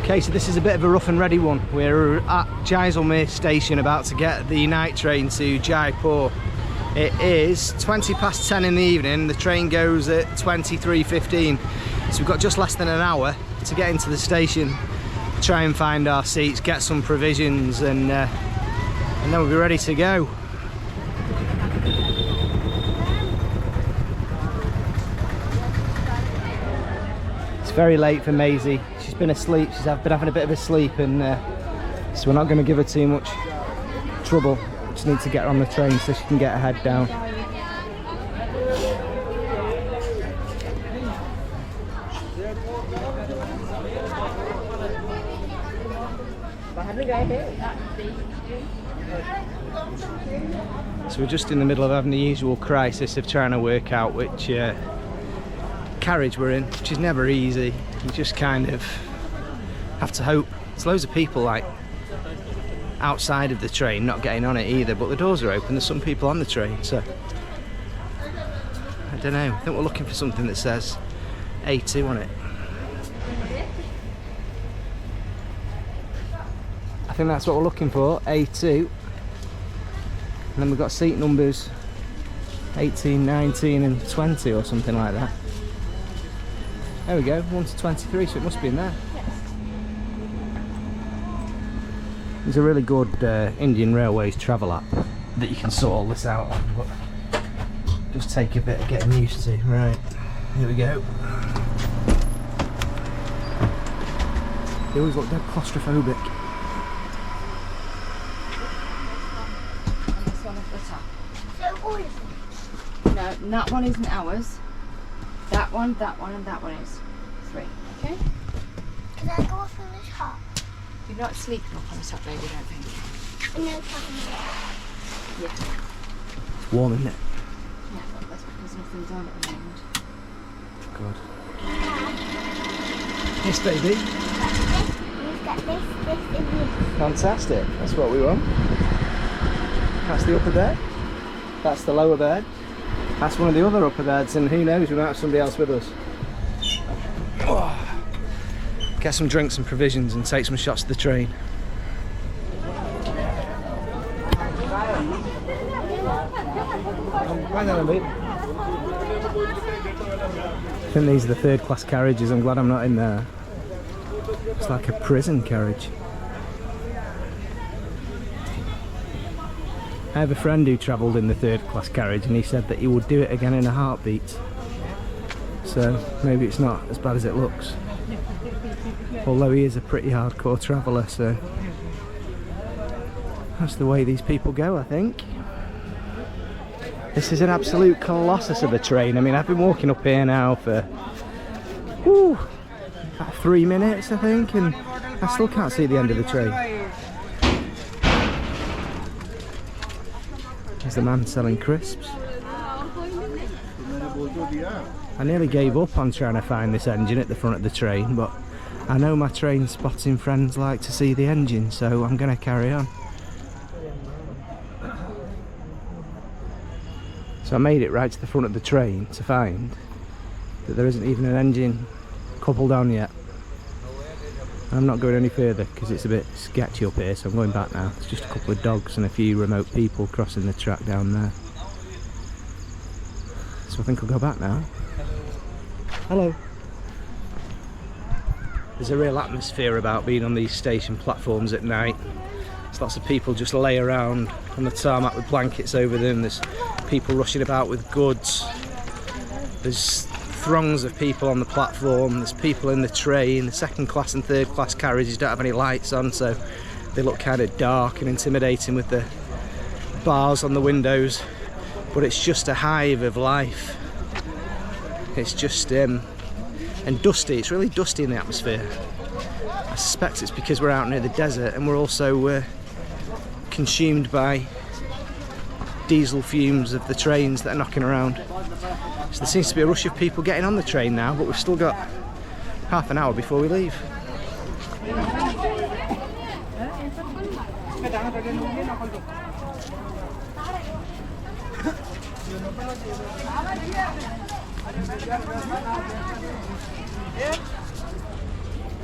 Okay, so this is a bit of a rough and ready one. We're at Jaisalmer station about to get the night train to Jaipur. It is 20 past 10 in the evening. The train goes at 23:15. So we've got just less than an hour to get into the station, try and find our seats, get some provisions, and then we'll be ready to go. It's very late for Maisie. She's been asleep. She's been having a bit of a sleep, and so we're not going to give her too much trouble. Just need to get her on the train so she can get her head down. So we're just in the middle of having the usual crisis of trying to work out which carriage we're in, which is never easy. You just kind of have to hope. There's loads of people like outside of the train not getting on it either, but the doors are open. There's some people on the train, so I don't know. I think we're looking for something that says A2 on it. I think that's what we're looking for, A2. And then we've got seat numbers 18, 19 and 20 or something like that. There we go, 1 to 23, so it must be in there. There's a really good Indian Railways travel app that you can sort all this out on, but just take a bit of getting used to. Right, here we go. They always look dead claustrophobic. No, that one isn't ours. That one, and that one is. 3, okay? Can I go off on the top? You're not sleeping up on the top, baby, I don't think. No, Yeah. It's warm, isn't it? Yeah, but that's because nothing's on at the moment. Good. Yes, baby. We've got this, and this. Fantastic. That's what we want. That's the upper bed. That's the lower bed. That's one of the other upper beds, and who knows, we might have somebody else with us. Oh. Get some drinks and provisions and take some shots to the train. I think these are the third class carriages. I'm glad I'm not in there. It's like a prison carriage. I have a friend who travelled in the third class carriage, and he said that he would do it again in a heartbeat. So maybe it's not as bad as it looks. Although he is a pretty hardcore traveller, so that's the way these people go, I think. This is an absolute colossus of a train. I mean, I've been walking up here now for about 3 minutes, I think, and I still can't see the end of the train. There's the man selling crisps. I nearly gave up on trying to find this engine at the front of the train, but I know my train spotting friends like to see the engine, so I'm going to carry on. So I made it right to the front of the train to find that there isn't even an engine coupled on yet. I'm not going any further because it's a bit sketchy up here, so I'm going back now. It's just a couple of dogs and a few remote people crossing the track down there. So I think I'll go back now. Hello. There's a real atmosphere about being on these station platforms at night. There's lots of people just lay around on the tarmac with blankets over them. There's people rushing about with goods. There's throngs of people on the platform. There's people in the train. The second class and third class carriages don't have any lights on, so they look kind of dark and intimidating with the bars on the windows. But it's just a hive of life. It's just and dusty. It's really dusty in the atmosphere. I suspect it's because we're out near the desert, and we're also consumed by diesel fumes of the trains that are knocking around. So there seems to be a rush of people getting on the train now, but we've still got half an hour before we leave.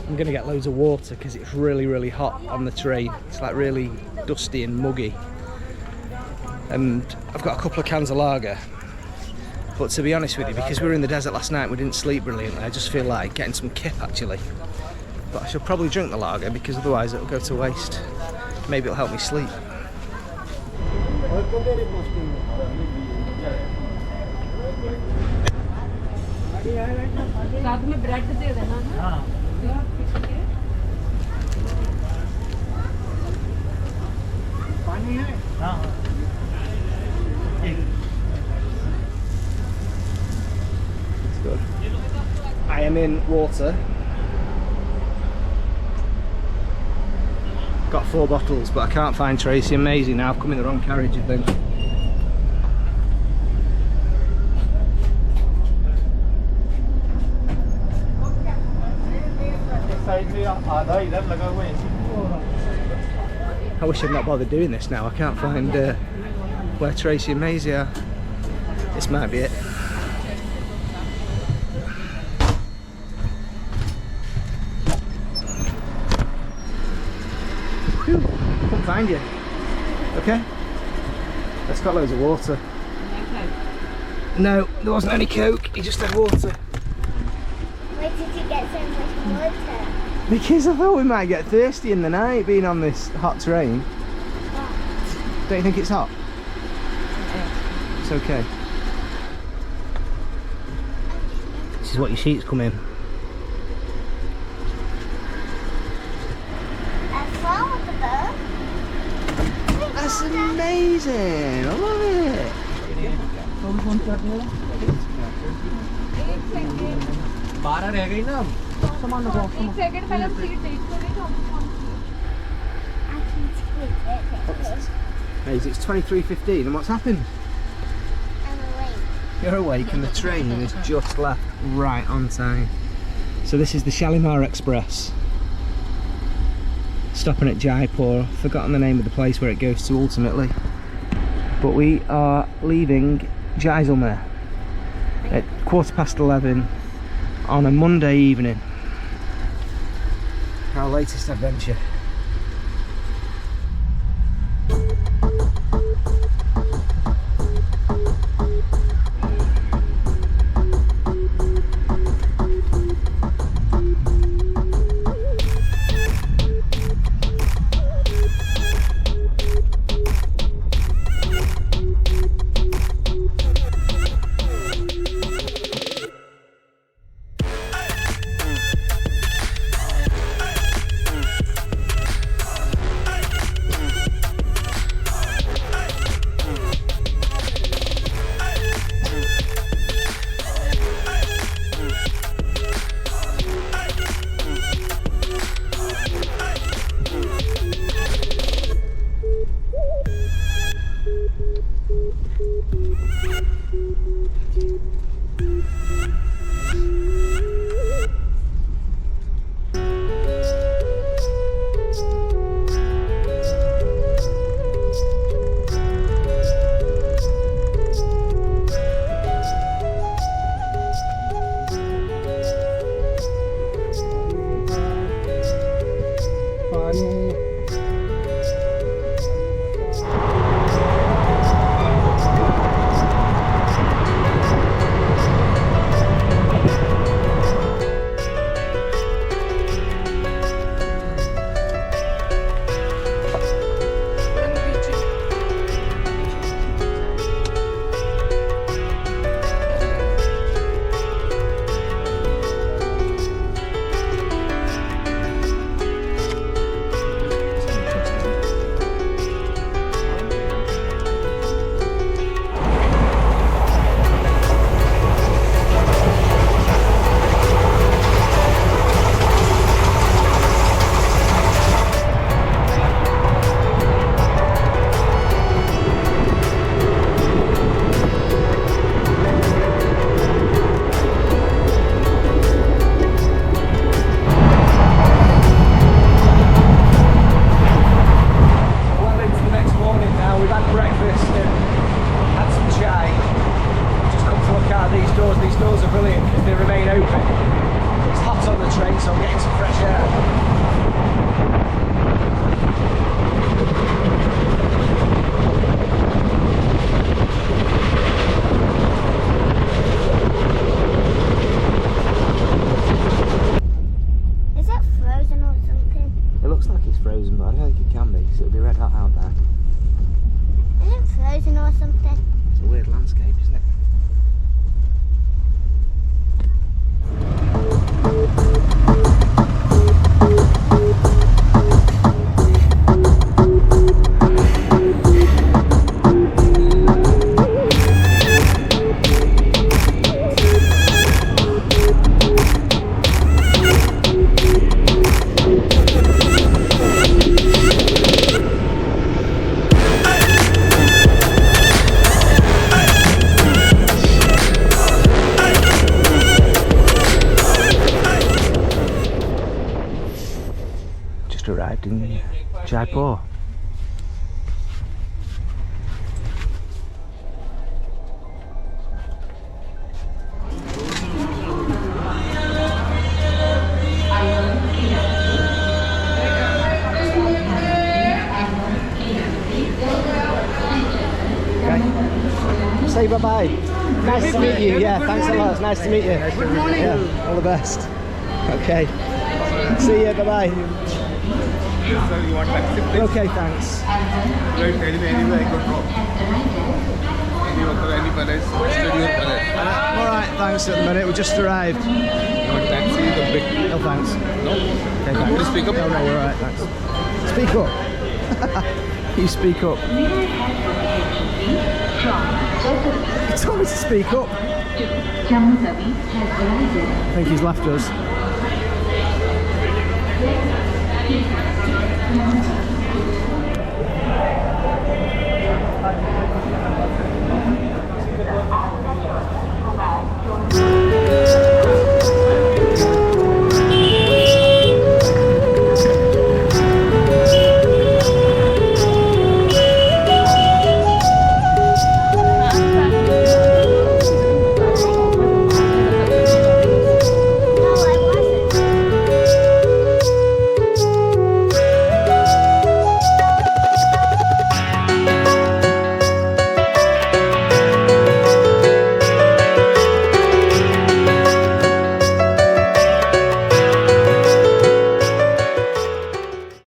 I'm gonna get loads of water because it's really hot on the train. It's like really dusty and muggy. And I've got a couple of cans of lager. But to be honest with you, because we were in the desert last night, we didn't sleep brilliantly. I just feel like getting some kip actually. But I should probably drink the lager because otherwise it'll go to waste. Maybe it'll help me sleep. साथ में bread दे देना ना। हाँ। पानी है? हाँ। It's good. I am in water. Got 4 bottles, but I can't find Tracy and Maisie now. I've come in the wrong carriage, I think. I wish I'd not bothered doing this now. I can't find where Tracy and Maisie are. This might be it. Whew, couldn't find you. Okay. Let's got loads of water. No, there wasn't any Coke. He just had water. Where did you get so much water? Because I thought we might get thirsty in the night being on this hot train. Don't you think it's hot? It's okay. This is what your sheets come in. That's all of the boat. That's amazing! I love it! बारह रह गई ना सामान रखो एक second पहले हम seat test करें तो Maisie, it's 23:15 and what's happened? I'm awake. You're awake and the train is just left right on time. So this is the Shalimar Express. Stopping at Jaipur. I've forgotten the name of the place where it goes to ultimately. But we are leaving Jaisalmer at 11:15 on a Monday evening. Our latest adventure. person or something. It's a weird landscape, isn't it? Arrived in Jaipur. Okay. Say bye-bye. Nice to meet you. Yeah, thanks a lot. It's nice to meet you. Good morning. Yeah, all the best. Okay. See you. Bye-bye. Sir, you want taxi, please? Okay, thanks. Right, anywhere I could drop. Any place, studio place. I'm alright, thanks at the minute. We just arrived. You want taxi, the big. No thanks. No? Okay, thanks. Can you speak up? No, we're alright, thanks. Speak up. You speak up. He told me to speak up. I think he's left us.